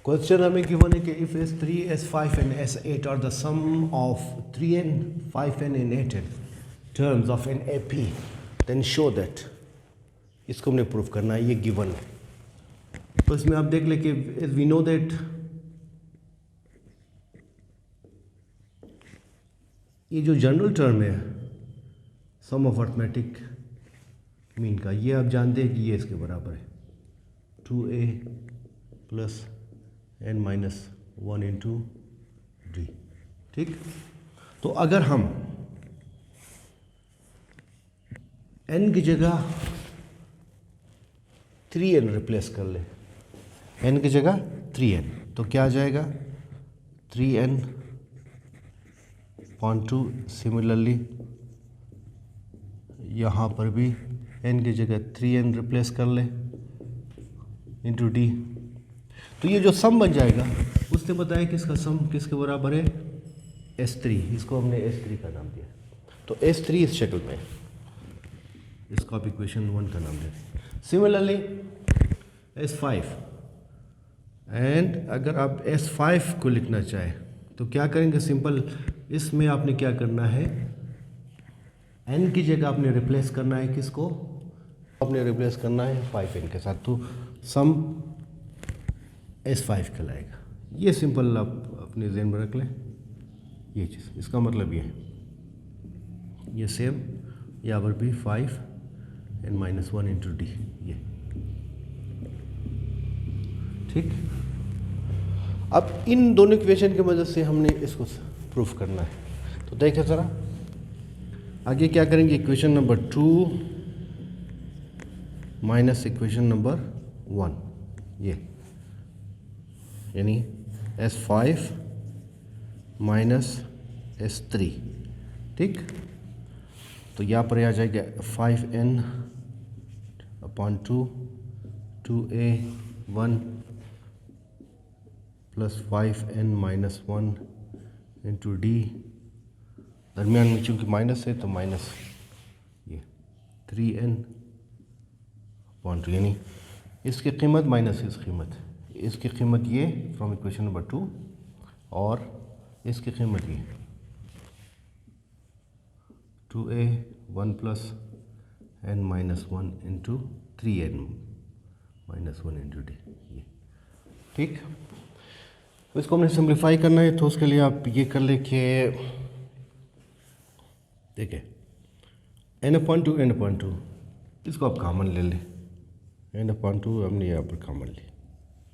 Question हमें given है कि if S3, S5 and S8 are the sum of 3n, 5n and 8n terms of an AP, then show that. इसको हमने proof करना है, ये गिवन है। तो इसमें आप देख लें कि वी नो दैट ये जो जनरल टर्म है सम ऑफ अर्थमेटिक मीन का, ये आप जानते हैं कि ये इसके बराबर है 2a plus n minus 1 into D. ठीक, तो अगर हम n की जगह 3n रिप्लेस कर लें, n की जगह 3n, तो क्या आ जाएगा 3n अपॉन 2। सिमिलरली यहाँ पर भी n की जगह 3n रिप्लेस कर लें इंटू डी। तो ये जो सम बन जाएगा उसने बताया कि इसका सम किसके बराबर है S3, इसको हमने S3 का नाम दिया। तो S3 इस शक्ल में, इसको आप इक्वेशन 1 का नाम देते हैं। सिमिलरली S5, एंड अगर आप S5 को लिखना चाहें तो क्या करेंगे, सिंपल इसमें आपने क्या करना है, n की जगह आपने रिप्लेस करना है किसको, आपने रिप्लेस करना है 5n के साथ, तो सम S5 कहलाएगा। ये सिंपल आप अपने ज़हन में रख लें ये चीज़। इसका मतलब ये सेम यहाँ पर भी 5n माइनस 1 इंटू डी, ये ठीक। अब इन दोनों इक्वेशन की मदद से हमने इसको प्रूफ करना है। तो देखें ज़रा आगे क्या करेंगे, equation number 2 minus equation number 1, ये यानी S5 माइनस S3। ठीक, तो यहाँ पर आ जाएगा 5n upon 2, 2a1 plus 5n minus 1 into D. दरमियान में चूँकि माइनस है तो माइनस ये 3n अपॉन 2, यानी इसकी कीमत माइनस इसकी कीमत, इसकी कीमत ये फ्रॉम इक्वेशन नंबर 2 और इसकी कीमत ये 2a1 plus n minus 1 into 3n minus 1 into D, ये ठीक। तो इसको हमने सिंप्लीफाई करना है, तो उसके लिए आप ये कर ले कि देखिए n/2 n/2 इसको आप कॉमन ले लें, n/2 हमने यहाँ पर कॉमन ली,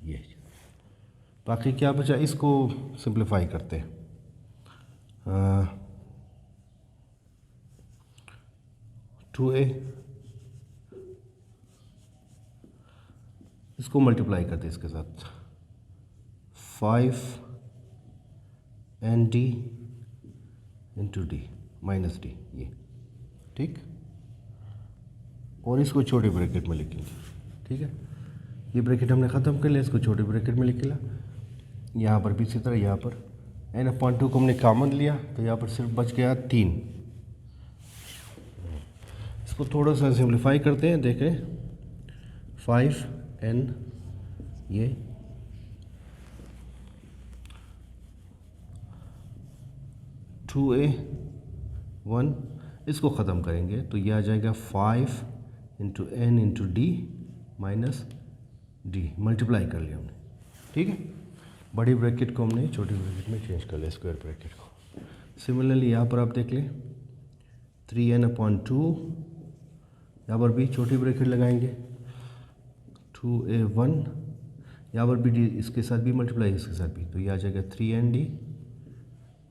ये बाकी क्या बचा, इसको सिंप्लीफाई करते हैं। 2a इसको मल्टीप्लाई करते हैं इसके साथ 5nd into D minus D, ये ठीक। और इसको छोटे ब्रैकेट में लिखेंगे, ठीक है। ये ब्रैकेट हमने ख़त्म कर लिया, इसको छोटे ब्रैकेट में लिख लिया। यहाँ पर भी इसी तरह, यहाँ पर n/2 को हमने कॉमन लिया तो यहाँ पर सिर्फ बच गया 3। इसको थोड़ा सा सिंप्लीफाई करते हैं, देखें 5n ये 2a1 इसको ख़त्म करेंगे तो ये आ जाएगा 5 into n into D minus D, multiply कर लिया हमने, ठीक है। बड़ी ब्रैकेट को हमने छोटी ब्रैकेट में चेंज कर लिया, स्क्वायर ब्रैकेट को। सिमिलरली यहाँ पर आप देख लें 3n/2, यहाँ पर भी छोटी ब्रैकेट लगाएंगे 2a1, यहाँ पर भी डी इसके साथ भी मल्टीप्लाई इसके साथ भी, तो ये आ जाएगा 3nd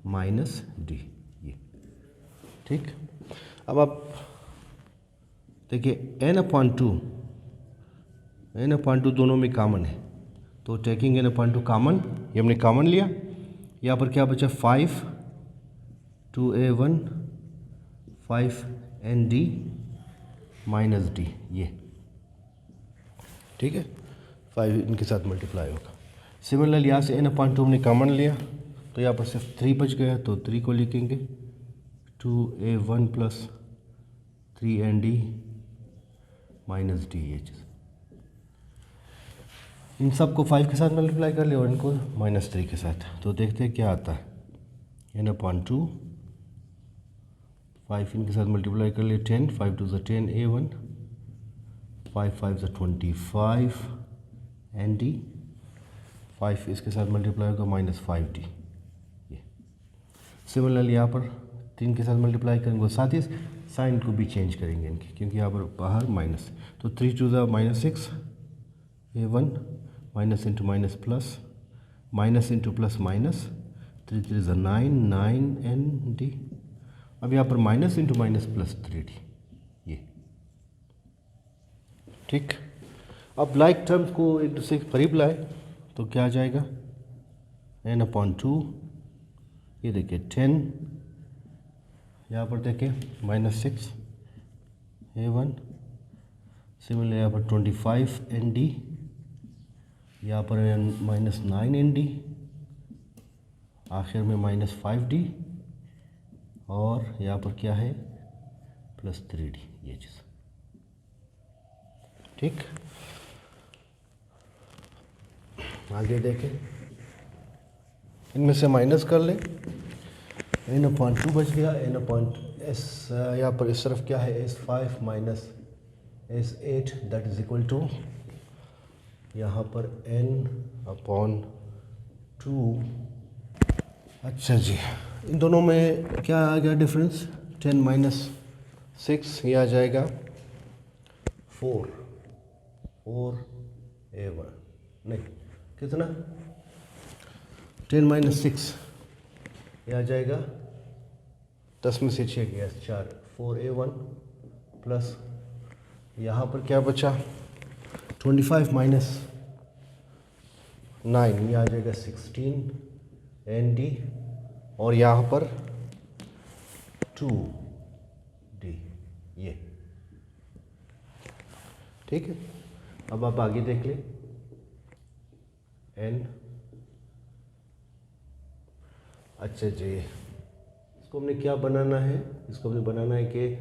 माइनस डी, ये ठीक। अब आप देखिए n/2 दोनों में कॉमन है, तो टेकिंग n/2 कॉमन, ये हमने कॉमन लिया। यहाँ पर क्या बचा 5 2a1 5nd माइनस डी, ये ठीक है। 5 इनके साथ मल्टीप्लाई होगा। सिमिलरली यहाँ से n/2 हमने कॉमन लिया तो यहाँ पर सिर्फ 3 बच गया, तो 3 को लिखेंगे 2a1 plus 3nd minus D, ये चीज़ इन सब को 5 के साथ मल्टीप्लाई कर लिया और इनको -3 के साथ, तो देखते हैं क्या आता है। n/2, 5 इनके साथ मल्टीप्लाई कर लिए 10, 5 2 ज़ा 10 a1, 5 5 ज़ा 25 nd, 5 इसके साथ मल्टीप्लाई होगा -5d। ये सिमिलरली यहाँ पर 3 के साथ मल्टीप्लाई करेंगे, साथ ही साइन को भी चेंज करेंगे इनकी, क्योंकि यहाँ पर बाहर माइनस, तो 3 2 ज़ा -6 a1, minus into minus plus, minus into plus minus, 3 3 ज़ा 9 9 nd। अब यहाँ पर minus into minus plus 3d, ये ठीक। अब लाइक टर्म्स को एक दूसरे के करीब लाए तो क्या आ जाएगा, n/2, ये देखिए 10, यहाँ पर देखिए -6 a1, सिमिलर यहाँ पर 25 nd, यहाँ पर -9 nd, आखिर में -5d, और यहाँ पर क्या है +3d, ये चीज़ ठीक। आगे देखें, इनमें से माइनस कर लें, n/2 बच गया, n/s, यहाँ पर इस तरफ क्या है s5 minus s8, that is equal to यहाँ पर n/2। अच्छा जी, इन दोनों में क्या आ गया डिफरेंस, 10 - 6, ये आ जाएगा 4 a1, नहीं कितना, 10 - 6, ये आ जाएगा 10 में से 6 गया 4, 4 a1 प्लस यहाँ पर क्या बचा 25 - 9, ये आ जाएगा 16 nd, और यहाँ पर 2d, ये ठीक है। अब आप आगे देख लें, n, अच्छा जी, इसको हमने क्या बनाना है, इसको हमने बनाना है कि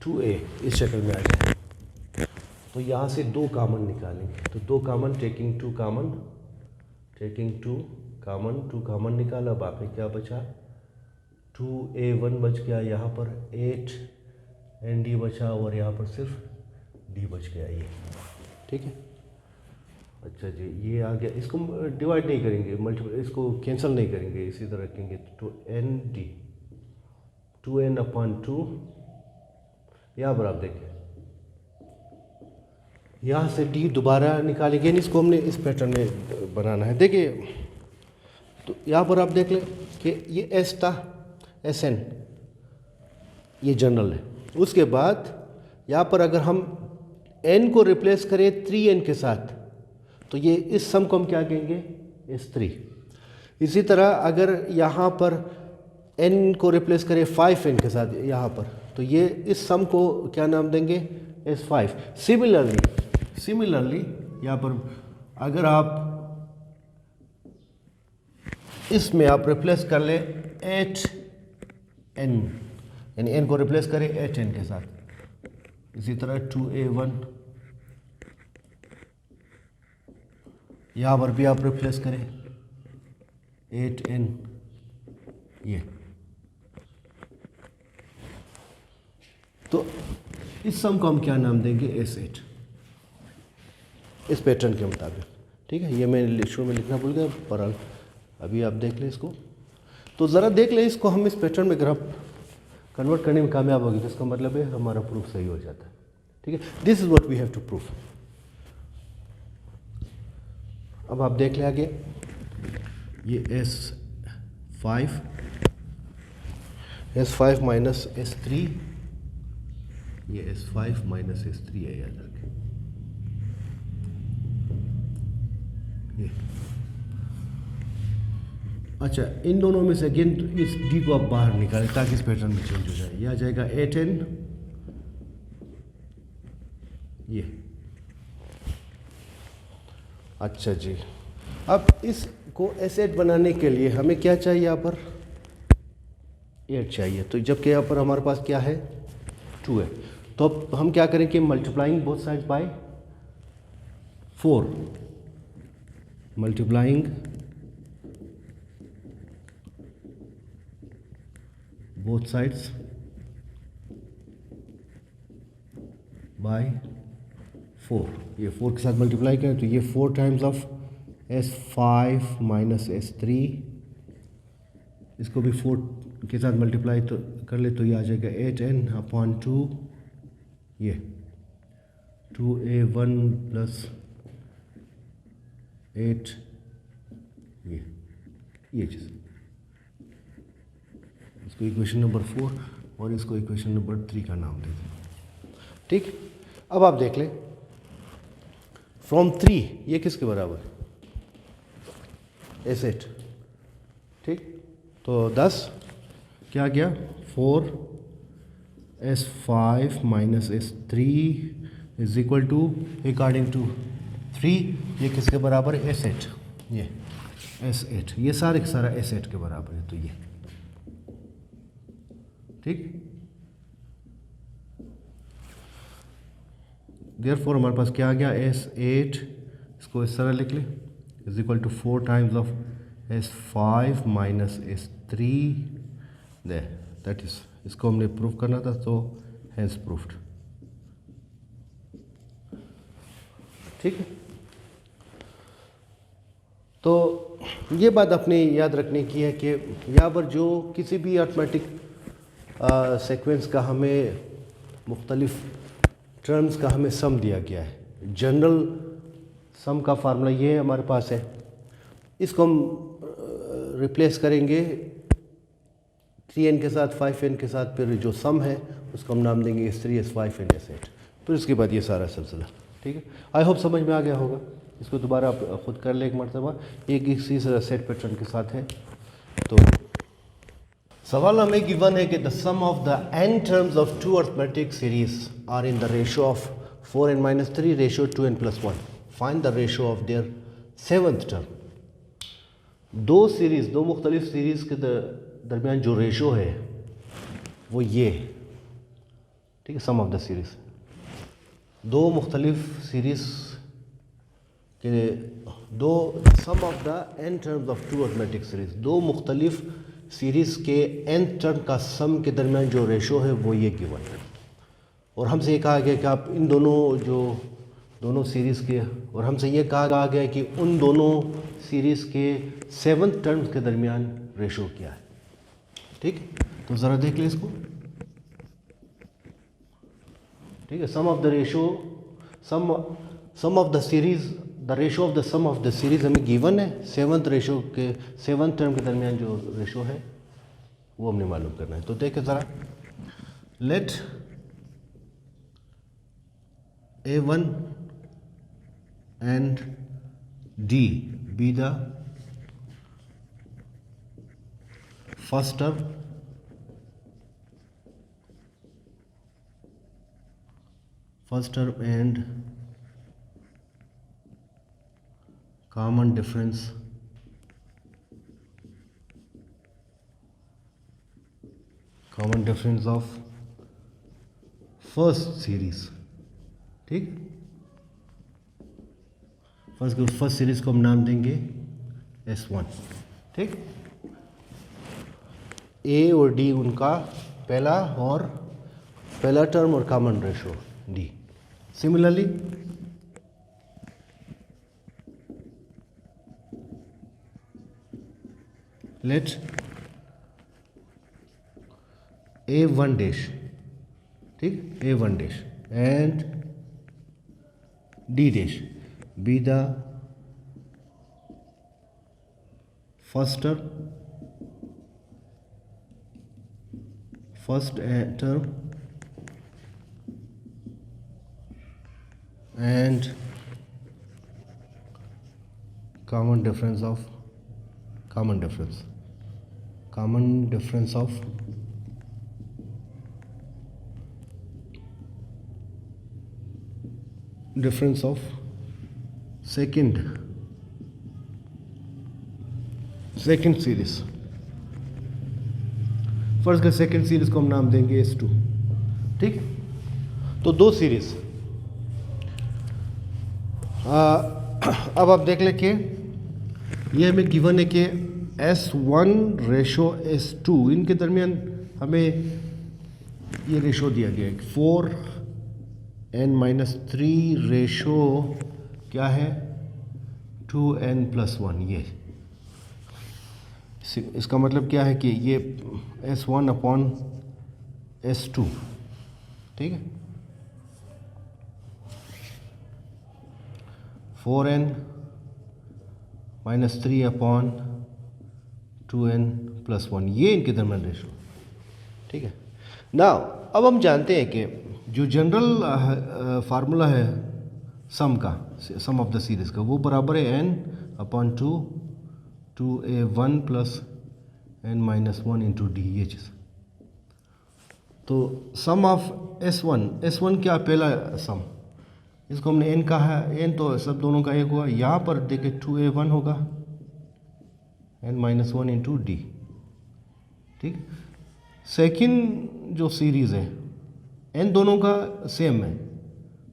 2a इस शक्ल में आ जाए, तो यहाँ से 2 कॉमन निकालेंगे, तो 2 कॉमन, टेकिंग 2 कॉमन निकाला, बाकी क्या बचा 2a1 बच गया, यहाँ पर 8 nd बचा, और यहाँ पर सिर्फ d बच गया, ये ठीक है। अच्छा जी, ये आ गया, इसको डिवाइड नहीं करेंगे, मल्टीपल, इसको कैंसिल नहीं करेंगे, इसी तरह रखेंगे, तो nd 2n/2, यहाँ पर आप देखें, यहाँ से d दोबारा निकालेंगे, इसको हमने इस पैटर्न में बनाना है। देखिए, तो यहाँ पर आप देख लें कि ये s था, sn, ये जनरल है। उसके बाद यहाँ पर अगर हम n को रिप्लेस करें 3n के साथ, तो ये इस सम को हम क्या कहेंगे, s3। इसी तरह अगर यहाँ पर n को रिप्लेस करें 5n के साथ यहाँ पर, तो ये इस सम को क्या नाम देंगे, s5। सिमिलरली यहाँ पर अगर आप इसमें आप रिप्लेस कर ले 8n, यानी n को रिप्लेस करें 8n के साथ, इसी तरह 2a1, यहाँ पर भी आप रिप्लेस करें 8n, ये तो इस सम को हम क्या नाम देंगे, s8, इस पैटर्न के मुताबिक, ठीक है। ये मैं शुरू में लिखना भूल गया, पर अभी आप देख लें इसको, तो ज़रा देख लें इसको, हम इस पैटर्न में ग्राफ कन्वर्ट करने में कामयाब होगी, तो इसका मतलब है हमारा प्रूफ सही हो जाता है, ठीक है। This is what we have to proof. अब आप देख लें आगे, ये S5 माइनस S3, ये S5 माइनस S3 है, याद रखें ये। अच्छा, इन दोनों में से अगेन इस D को आप बाहर निकालें ताकि इस पैटर्न में चेंज हो जाए, ये आ जाएगा 8n, ये। अच्छा जी, अब इसको S8 बनाने के लिए हमें क्या चाहिए, यहाँ पर 8 चाहिए, तो जबकि यहाँ पर हमारे पास क्या है 2 है, तो अब हम क्या करें कि multiplying both side by 4, multiplying both sides by 4, ये 4 के साथ मल्टीप्लाई करें तो ये 4 times of S5 minus S3, इसको भी 4 के साथ मल्टीप्लाई तो कर ले तो ये आ जाएगा 8n/2, ये 2a1 प्लस 8, ये चीज़, इसको इक्वेशन नंबर 4 और इसको इक्वेशन नंबर 3 का नाम दे दें। ठीक, अब आप देख लें फ्रॉम 3 ये किसके बराबर है? S8। ठीक, तो 10 क्या गया 4S5 minus S3 is equal to according to 3, ये किसके बराबर है? S8, ये S8, ये सारे का सारा S8 के बराबर है, तो ये ठीक। देयरफॉर हमारे पास क्या आ गया? S8, इसको इस तरह लिख ले, is equal to 4 times of S5 minus S3 that is, इसको हमने प्रूव करना था तो हैज़ प्रूफ्ड। ठीक है, तो ये बात अपने याद रखने की है कि यहाँ पर जो किसी भी अर्थमेटिक सीक्वेंस का हमें मुख्तलिफ टर्म्स का हमें सम दिया गया है। जनरल सम का फार्मूला ये हमारे पास है, इसको हम रिप्लेस करेंगे 3n के साथ 5n के साथ, फिर जो सम है उसको हम नाम देंगे S3 S5 and S8, फिर उसके बाद ये सारा सिलसिला। ठीक है, आई होप समझ में आ गया होगा। इसको दोबारा आप खुद कर ले एक मरतबा, एक इसी सेट पैटर्न के साथ है। तो सवाल हमें गिवन है कि the sum of the n terms of two arithmetic series are in the ratio of 4n-3 ratio 2n+1, find the ratio of their seventh term. दो मुख्तलिफ सीरीज़ के दरमियान जो रेशो है वो ये, ठीक है, सम ऑफ द सीरीज़, दो मुख्तलिफ सीरीज़ के sum of the n terms of two arithmetic series, दो मुख्तलिफ सीरीज़ के n टर्म का सम के दरमियान जो रेशो है वो ये गिवन है। और हमसे ये कहा गया कि आप इन दोनों सीरीज़ के, और हमसे ये कहा गया कि उन दोनों सीरीज़ के 7th टर्म्स के दरमियान रेशो क्या है। ठीक, तो ज़रा देख लें इसको। ठीक है, sum of the ratio, sum of the series, the ratio of the sum of the series हमें गिवन है। 7th टर्म के दरमियान जो रेशो है वो हमने मालूम करना है। तो देखें ज़रा, late A1 and D be the first term, and common difference of first series। ठीक, फर्स्ट सीरीज को हम नाम देंगे S1। ठीक, A और D उनका पहला टर्म और common ratio D। Similarly let A1 dash, ठीक, A1 dash and D dash be the first term and common difference of second series. First का सेकंड सीरीज को हम नाम देंगे S2। ठीक, तो दो सीरीज। अब आप देख लें कि ये हमें गिवन है कि S1:S2 इनके दरमियान हमें ये रेशो दिया गया है 4n-3 रेशो क्या है 2n+1। ये इसका मतलब क्या है कि ये S1/S2, ठीक है, 4n-3/2n+1 ये इनके दरमियान रेशो, ठीक है ना। अब हम जानते हैं कि जो जनरल फार्मूला है सम का, सम ऑफ द सीरीज़ का, वो बराबर है n/2 2a1 + n-1 × d ये चीज़। तो सम ऑफ S1 क्या पहला सम, इसको हमने n कहा है, n तो सब दोनों का एक हुआ। यहाँ पर देखें 2a1 होगा n-1 × d, ठीक। सेकंड जो सीरीज़ है n दोनों का सेम है,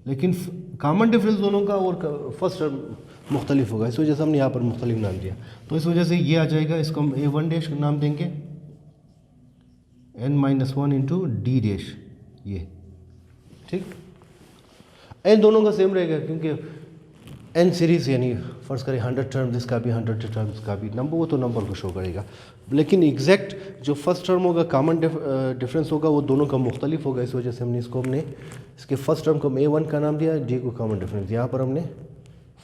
लेकिन कॉमन डिफरेंस दोनों का और फर्स्ट टर्म मुख्तलिफ होगा, इस वजह से हमने यहाँ पर मुख्तलिफ नाम दिया। तो इस वजह से ये आ जाएगा, इसको हम a1' नाम देंगे, n-1 × d', ये ठीक। n दोनों का सेम रहेगा क्योंकि n सीरीज़ यानी फ़र्ज़ करें 100 टर्म्स इसका भी 100 टर्म्स का भी नंबर, वो तो नंबर को शो करेगा, लेकिन एग्जैक्ट जो फर्स्ट टर्म होगा कॉमन डिफरेंस होगा वो दोनों का मुख्तलिफ होगा। इस वजह से हमने इसके फर्स्ट टर्म को a1 का नाम दिया, d को कॉमन डिफरेंस, यहाँ पर हमने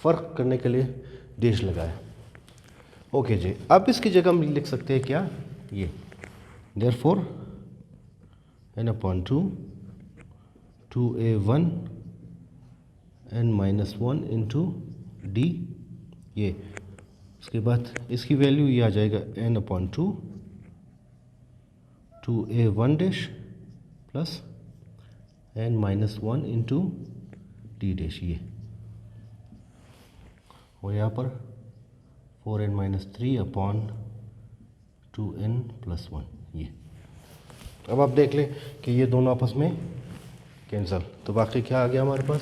फ़र्क करने के लिए डैश लगाया। ओके जी, अब इसकी जगह हम लिख सकते हैं क्या, ये therefore n/2 2a1 n-1 × d, ये उसके बाद इसकी वैल्यू ये आ जाएगा n/2 2a1' + n-1 × d', ये और यहाँ पर 4n-3/2n+1 ये। अब आप देख लें कि ये दोनों आपस में कैंसिल, तो बाकी क्या आ गया हमारे पास।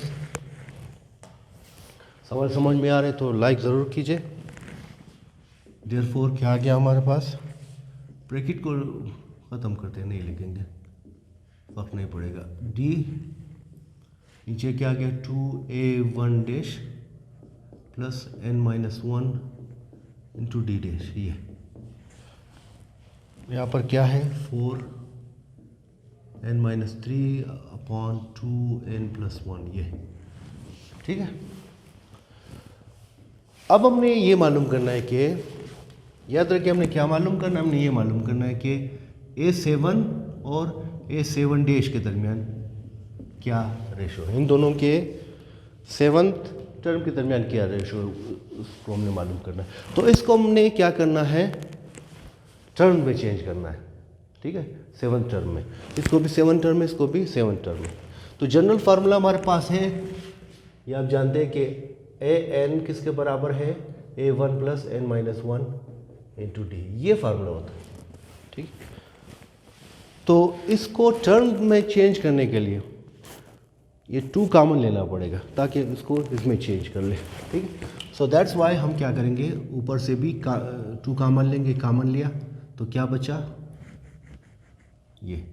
सवाल समझ में आ रहे तो लाइक ज़रूर कीजिए। देयरफॉर क्या आ गया हमारे पास, ब्रैकेट को ख़त्म करते हैं, नहीं लिखेंगे, फर्क नहीं पड़ेगा, d नीचे क्या आ गया 2a1' + n-1 × d', ये यहाँ पर क्या है 4n-3/2n+1 ये, ठीक है। अब हमने ये मालूम करना है कि, याद रखिए हमने क्या मालूम करना है, हमने ये मालूम करना है कि a7 और a7' के दरमियान क्या रेशो है, इन दोनों के 7th टर्म के दरमियान क्या रेशो है, उसको हमने मालूम करना है। तो इसको हमने क्या करना है, टर्म में चेंज करना है, ठीक है, 7th टर्म में, इसको भी 7th टर्म में, इसको भी 7th टर्म में। तो जनरल फार्मूला हमारे पास है, ये आप जानते हैं कि an किसके बराबर है a1 + n-1 × d, ये फार्मूला होता है, ठीक। तो इसको टर्म में चेंज करने के लिए ये 2 कॉमन लेना पड़ेगा ताकि इसको इसमें चेंज कर ले, ठीक है। सो दैट्स वाई हम क्या करेंगे, ऊपर से भी 2 कॉमन लेंगे, कॉमन लिया तो क्या बचा, ये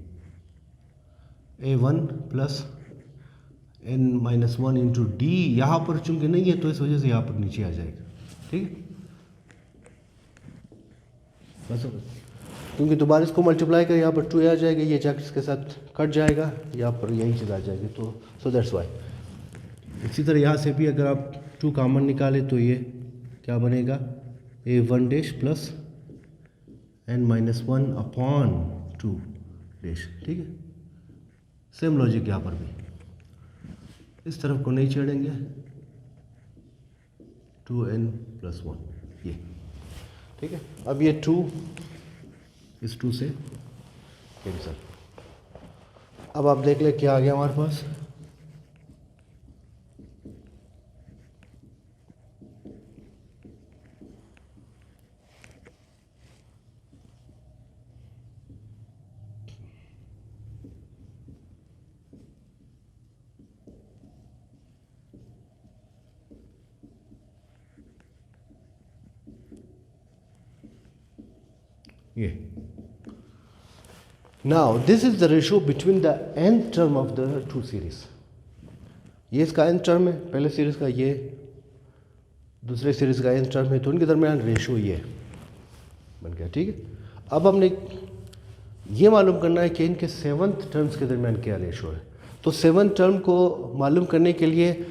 a1 + n-1 × d, यहाँ पर चूंकि नहीं है तो इस वजह से यहाँ पर नीचे आ जाएगा, ठीक है। बस क्योंकि दोबारा इसको मल्टीप्लाई कर यहाँ पर 2 आ जाएगा, ये जैक्स के साथ कट जाएगा, यहाँ पर यही चीज़ आ जाएगी, तो सो दैट्स वाई। इसी तरह यहाँ से भी अगर आप 2 कॉमन निकालें तो ये क्या बनेगा a1' + n-1/2', ठीक है। सेम लॉजिक यहाँ पर भी, इस तरफ को नहीं छेड़ेंगे, 2n+1 ये, ठीक है। अब ये 2 इस 2 से कैंसिल। अब आप देख ले क्या आ गया हमारे पास, ये। Now this is the ratio between the nth term of the two series. ये इसका nth टर्म है, पहले सीरीज का, ये दूसरे सीरीज का nth टर्म है, तो उनके दरमियान रेशो ये बन गया। ठीक है, अब हमने ये मालूम करना है कि इनके 7th टर्म्स के दरमियान क्या रेशो है। तो 7th टर्म को मालूम करने के लिए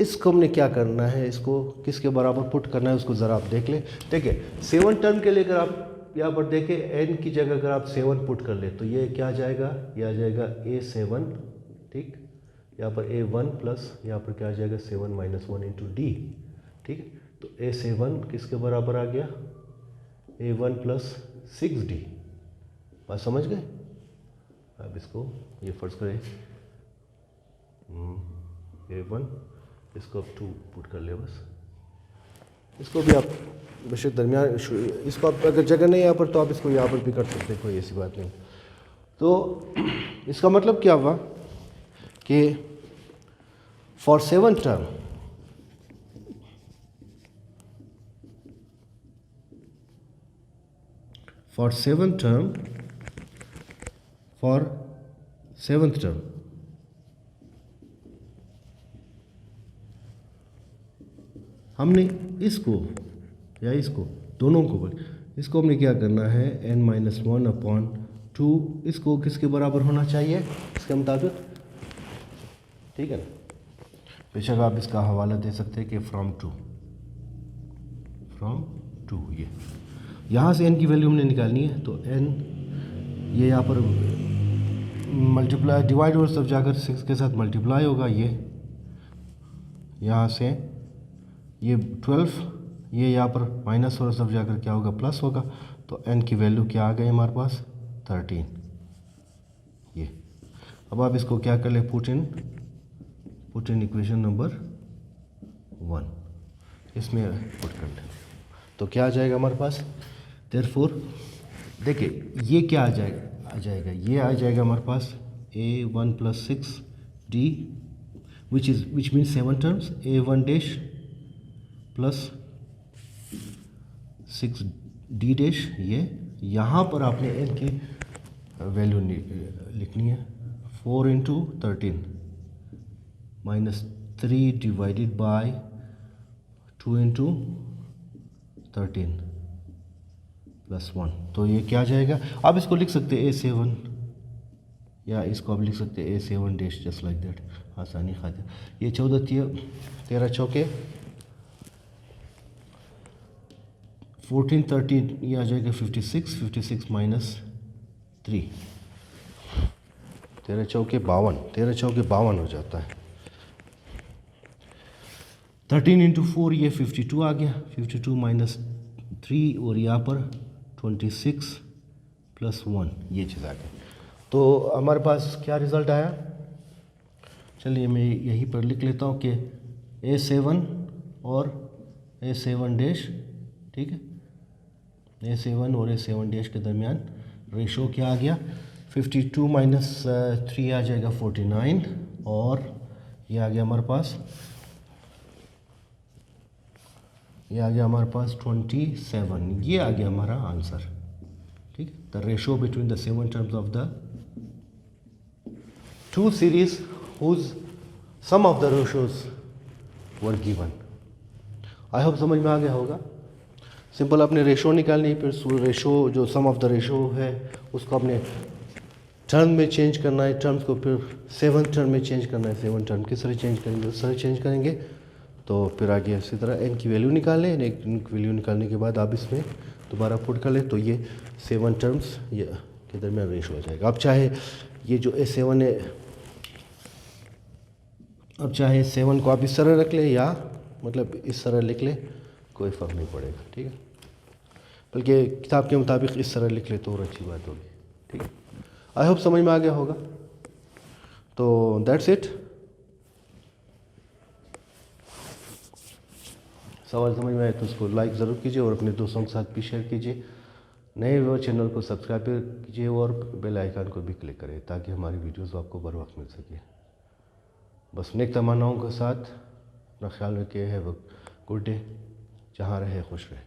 इसको हमने क्या करना है, इसको किसके बराबर पुट करना है, उसको ज़रा आप देख लें। देखिए 7 टर्म के लिए अगर आप यहाँ पर देखें n की जगह अगर आप 7 पुट कर ले तो ये क्या आ जाएगा, ये आ जाएगा a7। ठीक, यहाँ पर a1 प्लस यहाँ पर क्या आ जाएगा 7 - 1 इंटू डी। ठीक है, तो a7 किसके बराबर आ गया, a1 प्लस 6d। बात समझ गए। अब इसको ये फर्ज करें a1, इसको अब 2 पुट कर ले बस। इसको भी आप बेशक दरमियान, इसको आप अगर जगह नहीं यहाँ पर तो आप इसको यहाँ पर भी कर सकते हैं, कोई ऐसी बात नहीं। तो इसका मतलब क्या हुआ कि for 7 term for 7th term हमने इसको या इसको दोनों को, इसको हमने क्या करना है n-1/2, इसको किसके बराबर होना चाहिए इसके मुताबिक। ठीक है ना, बेशक आप इसका हवाला दे सकते हैं कि फ्रॉम टू ये यहाँ से n की वैल्यू हमने निकालनी है। तो n ये यहाँ पर मल्टीप्लाई डिवाइड और सब जाकर 6 के साथ मल्टीप्लाई होगा, ये यहाँ से ये 12, ये यहाँ पर माइनस और सब जाकर क्या होगा प्लस होगा। तो n की वैल्यू क्या आ गई हमारे पास 13 ये। अब आप इसको क्या कर ले, पुट इन इक्वेशन नंबर 1, इसमें पुट कर ले तो क्या आ जाएगा हमारे पास। देयरफॉर देखिए ये क्या आ जाएगा, ये आ जाएगा हमारे पास a1 + 6d which means 7 terms, a1 dash plus 6d dash. ये यहाँ पर आपने n की वैल्यू लिखनी है 4 × 13 -3 डिवाइडेड बाय 2 × 13 + 1। तो ये क्या आ जाएगा, आप इसको लिख सकते हैं a7 या इसको आप लिख सकते हैं a7 dash, just like that, आसानी खातिर। ये 14 13 चौके 14 13, ये आ जाएगा 56 -3, 13 चौके 52 हो जाता है। 13 × 4 ये 52 आ गया, 52 - 3 और यहाँ पर 26 + 1 ये चीज़ आ गई। तो हमारे पास क्या रिज़ल्ट आया, चलिए मैं यहीं पर लिख लेता हूँ कि a7 और a7 डैश, ठीक है, a7 और a7 डैश के दरमियान रेशो क्या आ गया, 52 - 3 आ जाएगा 49 और ये आ गया हमारे पास, ये आ गया हमारे पास 27। ये आ गया हमारा आंसर। ठीक, the ratio between the 7 terms of the 2 series whose sum of the ratios were given। I hope समझ में आ गया होगा। सिंपल अपने रेशो निकालनी, फिर रेशो जो सम ऑफ द रेशो है उसको अपने टर्म में चेंज करना है, टर्म्स को फिर 7 टर्म में चेंज करना है। 7 टर्म किस तरह चेंज करेंगे, उस तरह चेंज करेंगे। तो फिर आगे इसी तरह n की वैल्यू निकाल लें, n की वैल्यू निकालने के बाद आप इसमें दोबारा पुट कर लें तो ये 7 टर्म्स ये के दरमियान रेशो हो जाएगा। अब चाहे ये जो a7 है, अब चाहे 7 को आप इस तरह रख लें या मतलब इस तरह लिख लें, कोई फ़र्क नहीं पड़ेगा। ठीक है, बल्कि किताब के मुताबिक इस तरह लिख ले तो और अच्छी बात होगी। ठीक है, आई होप समझ में आ गया होगा। तो दैट्स इट। सवाल समझ में आए तो उसको लाइक ज़रूर कीजिए और अपने दोस्तों के साथ भी शेयर कीजिए। नए वो चैनल को सब्सक्राइब कीजिए और बेल आइकन को भी क्लिक करें ताकि हमारी वीडियोस आपको बर वक्त मिल सके। बस नेक तमन्नाओं के साथ अपना ख्याल रखिए। है वो गुड डे, जहाँ रहे खुश रहे।